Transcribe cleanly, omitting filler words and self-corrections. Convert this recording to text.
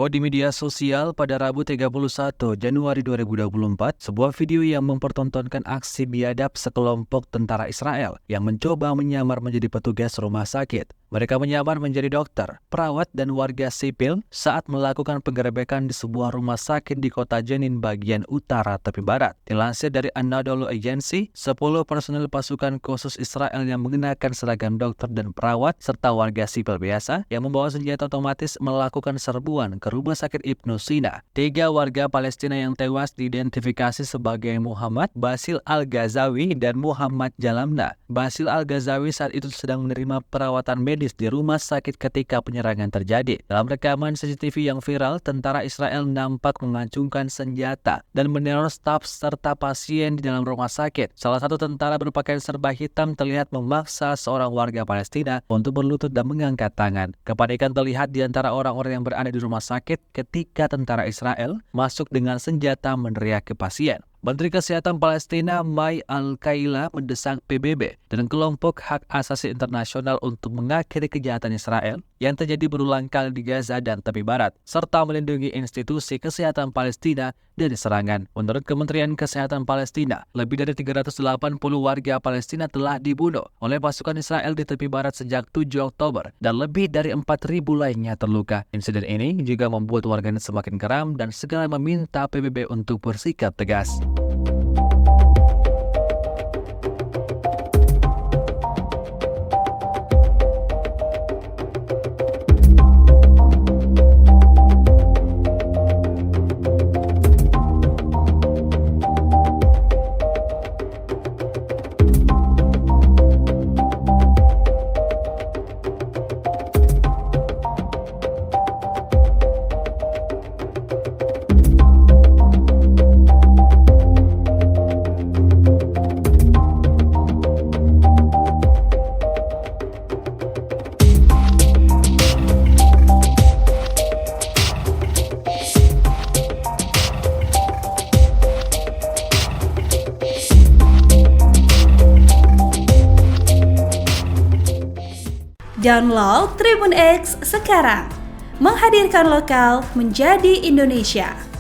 Beredar di media sosial pada Rabu 31 Januari 2024, sebuah video yang mempertontonkan aksi biadab sekelompok tentara Israel yang mencoba menyamar menjadi petugas rumah sakit. Mereka menyamar menjadi dokter, perawat, dan warga sipil saat melakukan penggerebekan di sebuah rumah sakit di kota Jenin bagian utara tepi barat. Dilansir dari Anadolu Agency, 10 personel pasukan khusus Israel yang mengenakan seragam dokter dan perawat serta warga sipil biasa yang membawa senjata otomatis melakukan serbuan ke rumah sakit Ibnu Sina. 3 warga Palestina yang tewas diidentifikasi sebagai Muhammad Basil Al-Ghazawi dan Muhammad Jalamna. Basil Al-Ghazawi saat itu sedang menerima perawatan medis di rumah sakit ketika penyerangan terjadi. Dalam rekaman CCTV yang viral, tentara Israel nampak mengacungkan senjata dan meneror staf serta pasien di dalam rumah sakit. Salah satu tentara berpakaian serba hitam terlihat memaksa seorang warga Palestina untuk berlutut dan mengangkat tangan. Kepanikan terlihat di antara orang-orang yang berada di rumah sakit ketika tentara Israel masuk dengan senjata meneriaki pasien. Menteri Kesehatan Palestina Mai Al-Kaila mendesak PBB dan kelompok hak asasi internasional untuk mengakhiri kejahatan Israel yang terjadi berulang kali di Gaza dan tepi barat, serta melindungi institusi kesehatan Palestina dari serangan. Menurut Kementerian Kesehatan Palestina, lebih dari 380 warga Palestina telah dibunuh oleh pasukan Israel di tepi barat sejak 7 Oktober dan lebih dari 4.000 lainnya terluka. Insiden ini juga membuat warganet semakin geram dan segera meminta PBB untuk bersikap tegas. Download Tribun X sekarang, menghadirkan lokal menjadi Indonesia.